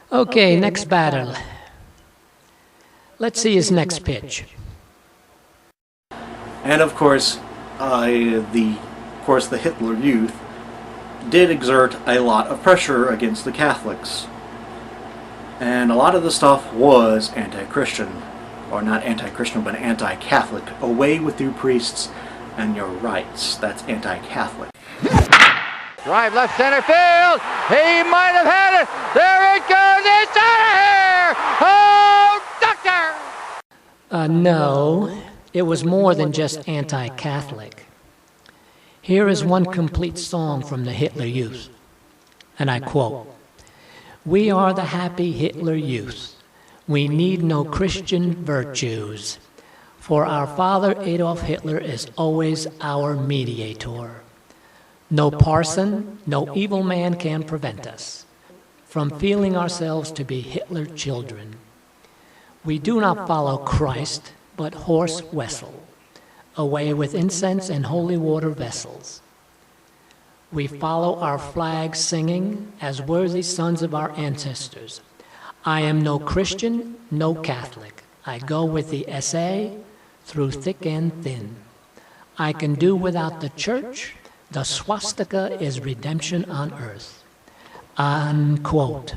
Okay, next battle. Let's see his next pitch. And of course, the Hitler Youth did exert a lot of pressure against the Catholics. And a lot of the stuff was anti-Christian. Or not anti-Christian, but anti-Catholic. Away with you priests and your rights. That's anti-Catholic. Drive left center field. He might have had it. There it goes. It's out of here. Oh, doctor! No, it was more than just anti-Catholic. Here is one complete song from the Hitler Youth, and I quote, "We are the happy Hitler Youth. We need no Christian virtues, for our father Adolf Hitler is always our mediator. No parson, no evil man can prevent us from feeling ourselves to be Hitler children. We do not follow Christ, but horse Wessel, away with incense and holy water vessels. We follow our flag singing as worthy sons of our ancestors. I am no Christian, no Catholic. I go with the SA through thick and thin. I can do without the church. The swastika is redemption on earth." Unquote.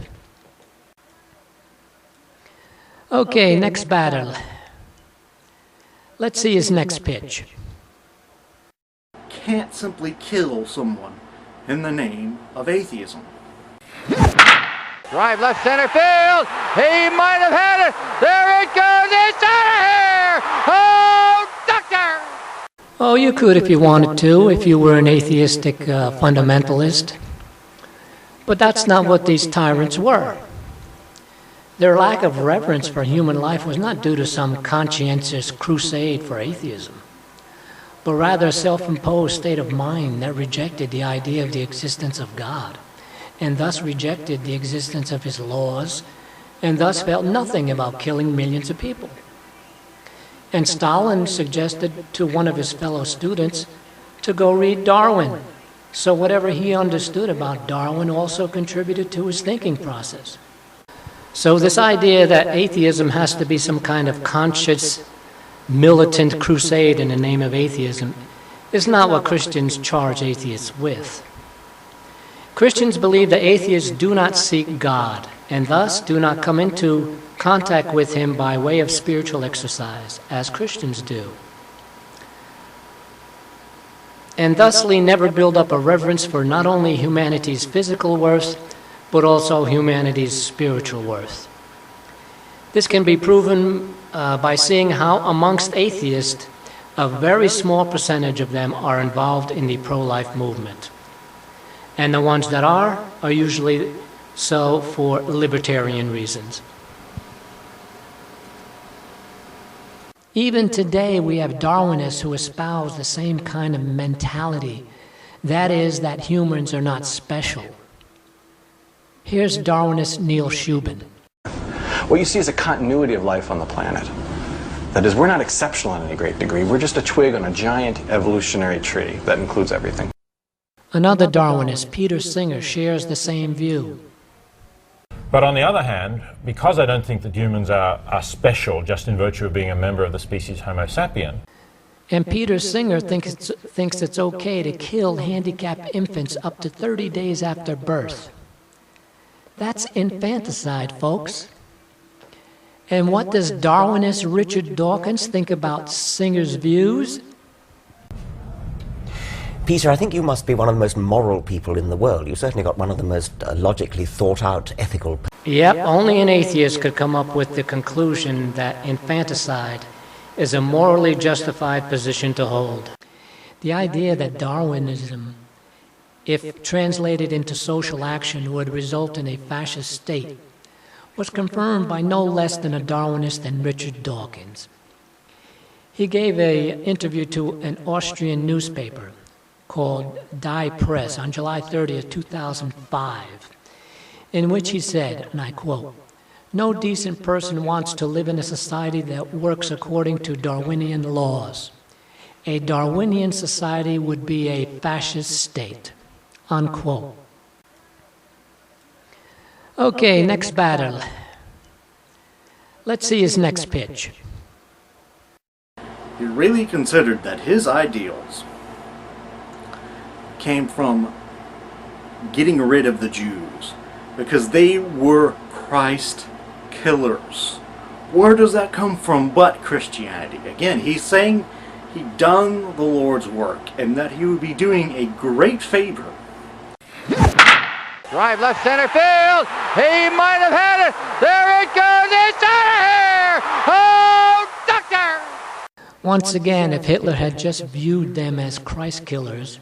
Okay, next battle. Let's see his next pitch. Can't simply kill someone in the name of atheism. Drive left center field. He might have had it. There it goes. It's out of here. Oh, doctor! Oh, you could if you wanted to, if you were an atheistic fundamentalist. But that's not what these tyrants were. Their lack of reverence for human life was not due to some conscientious crusade for atheism, but rather a self-imposed state of mind that rejected the idea of the existence of God, and thus rejected the existence of his laws, and thus felt nothing about killing millions of people. And Stalin suggested to one of his fellow students to go read Darwin, so whatever he understood about Darwin also contributed to his thinking process. So this idea that atheism has to be some kind of conscious, militant crusade in the name of atheism is not what Christians charge atheists with. Christians believe that atheists do not seek God, and thus do not come into contact with him by way of spiritual exercise, as Christians do. And thusly never build up a reverence for not only humanity's physical worth, but also humanity's spiritual worth. This can be proven by seeing how amongst atheists, a very small percentage of them are involved in the pro-life movement. And the ones that are usually so for libertarian reasons. Even today, we have Darwinists who espouse the same kind of mentality, that is, that humans are not special. Here's Darwinist Neil Shubin. What you see is a continuity of life on the planet. That is, we're not exceptional in any great degree. We're just a twig on a giant evolutionary tree that includes everything. Another Darwinist, Peter Singer, shares the same view. But on the other hand, because I don't think that humans are special just in virtue of being a member of the species Homo sapien. And Peter Singer thinks it's okay to kill handicapped infants up to 30 days after birth. That's infanticide, folks. And what does Darwinist Richard Dawkins think about Singer's views? Peter, I think you must be one of the most moral people in the world. You've certainly got one of the most logically thought-out ethical... Yep, only an atheist could come up with the conclusion that infanticide is a morally justified position to hold. The idea that Darwinism, if translated into social action, would result in a fascist state was confirmed by no less than a Darwinist than Richard Dawkins. He gave an interview to an Austrian newspaper called Die Press on July 30th, 2005, in which he said, and I quote, "No decent person wants to live in a society that works according to Darwinian laws. A Darwinian society would be a fascist state," unquote. Okay, next battle. Let's see his next pitch. He really considered that his ideals came from getting rid of the Jews, because they were Christ killers. Where does that come from but Christianity? Again, he's saying he'd done the Lord's work and that he would be doing a great favor. Drive left center field. He might have had it. There it goes. It's out of here. Oh, doctor! Once again, if Hitler had just viewed them as Christ killers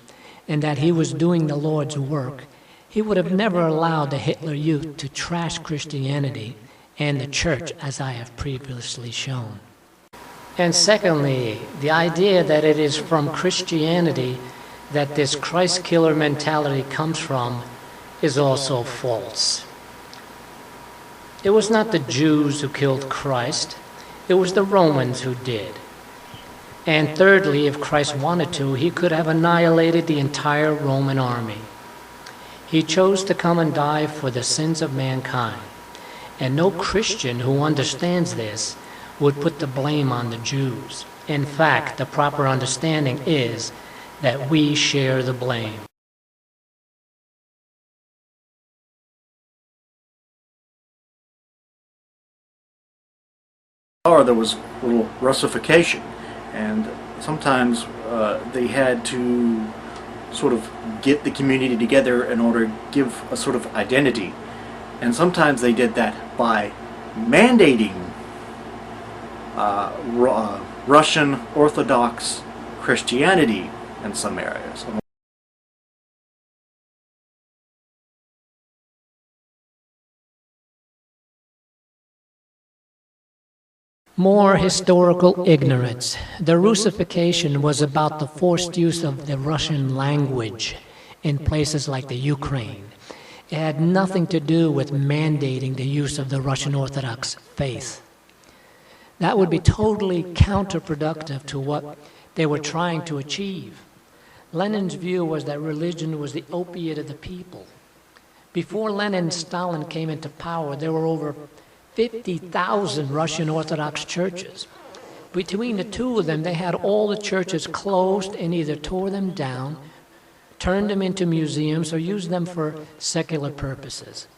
and that he was doing the Lord's work, he would have never allowed the Hitler Youth to trash Christianity and the church, as I have previously shown. And secondly, the idea that it is from Christianity that this Christ killer mentality comes from is also false. It was not the Jews who killed Christ, it was the Romans who did. And thirdly, if Christ wanted to, he could have annihilated the entire Roman army. He chose to come and die for the sins of mankind. And no Christian who understands this would put the blame on the Jews. In fact, the proper understanding is that we share the blame. There was a little Russification, and sometimes they had to sort of get the community together in order to give a sort of identity. And sometimes they did that by mandating Russian Orthodox Christianity in some areas. More historical ignorance. The Russification was about the forced use of the Russian language in places like the Ukraine. It had nothing to do with mandating the use of the Russian Orthodox faith. That would be totally counterproductive to what they were trying to achieve. Lenin's view was that religion was the opiate of the people. Before Lenin and Stalin came into power, there were over 50,000 Russian Orthodox churches. Between the two of them, they had all the churches closed and either tore them down, turned them into museums, or used them for secular purposes.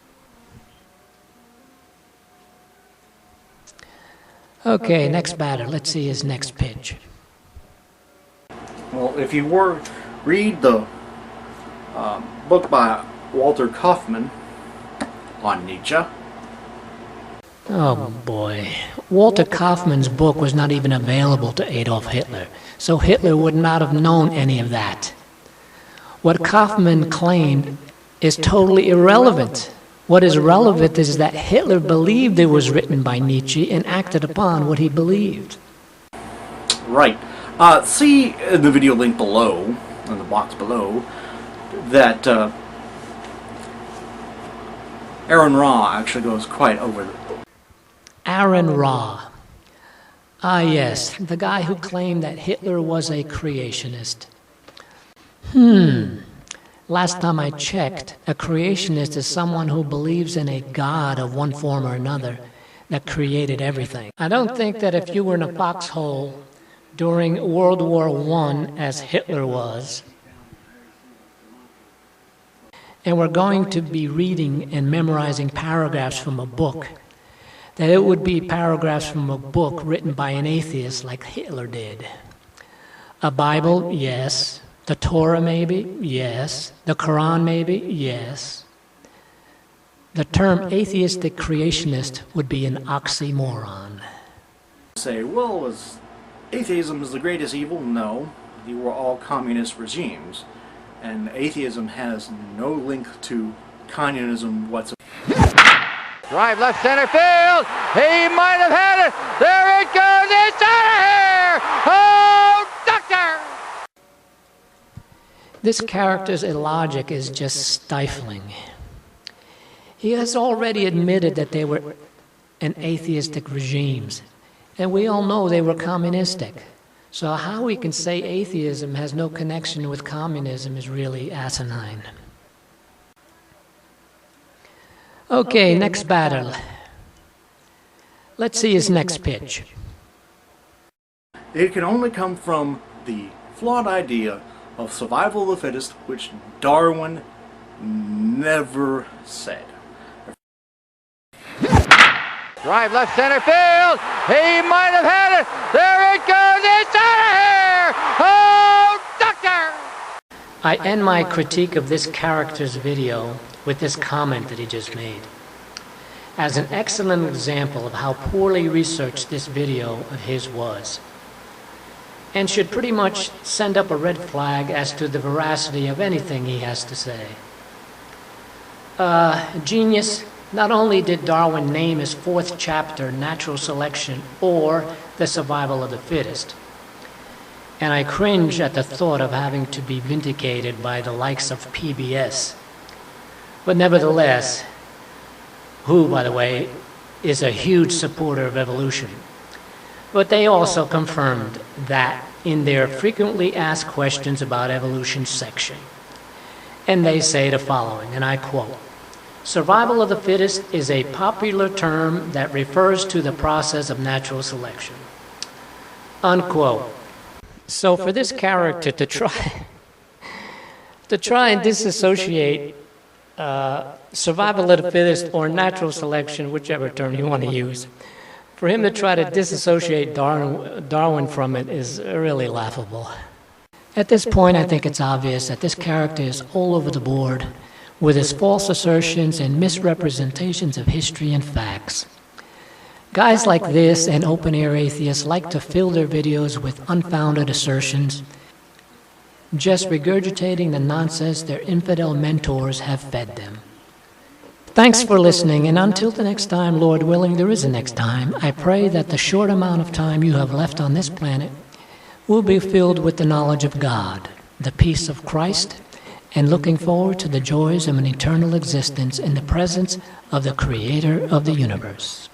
Okay, next batter. Let's see his next pitch. Well, if you read the book by Walter Kaufmann on Nietzsche. Oh boy. Walter Kaufmann's book was not even available to Adolf Hitler, so Hitler would not have known any of that. What Kaufmann claimed is totally irrelevant. What is relevant is that Hitler believed it was written by Nietzsche and acted upon what he believed. Right. See in the video link below, in the box below, that Aaron Ra actually goes quite over the Aaron Ra. Ah yes, the guy who claimed that Hitler was a creationist. Last time I checked, a creationist is someone who believes in a god of one form or another that created everything. I don't think that if you were in a foxhole during World War I, as Hitler was, and we're going to be reading and memorizing paragraphs from a book, that it would be paragraphs from a book written by an atheist like Hitler did. A Bible, yes. The Torah, maybe? Yes. The Quran, maybe? Yes. The term atheistic creationist would be an oxymoron. Say, well, was atheism is the greatest evil? No. They were all communist regimes. And atheism has no link to communism whatsoever. Drive left center field. He might have had it. There it goes. It's out of here. Oh, doctor! This character's illogic is just stifling. He has already admitted that they were an atheistic regimes, and we all know they were communistic. So how we can say atheism has no connection with communism is really asinine. Okay, next battle. Let's see his next pitch. It can only come from the flawed idea of survival of the fittest, which Darwin never said. Drive left center field. He might have had it. There it goes. It's out of here. Oh, doctor! I end my critique of this character's video with this comment that he just made, as an excellent example of how poorly researched this video of his was, and should pretty much send up a red flag as to the veracity of anything he has to say. Genius. Not only did Darwin name his fourth chapter Natural Selection or The Survival of the Fittest, and I cringe at the thought of having to be vindicated by the likes of PBS, but nevertheless, who, by the way, is a huge supporter of evolution. But they also confirmed that in their frequently asked questions about evolution section. And they say the following, and I quote, "Survival of the fittest is a popular term that refers to the process of natural selection." Unquote. So for this character to try and disassociate survival of the fittest or natural selection, whichever term you want to use, for him to try to disassociate Darwin from it is really laughable. At this point, I think it's obvious that this character is all over the board with his false assertions and misrepresentations of history and facts. Guys like this and open-air atheists like to fill their videos with unfounded assertions, just regurgitating the nonsense their infidel mentors have fed them. Thanks for listening, and until the next time, Lord willing, there is a next time, I pray that the short amount of time you have left on this planet will be filled with the knowledge of God, the peace of Christ, and looking forward to the joys of an eternal existence in the presence of the Creator of the universe.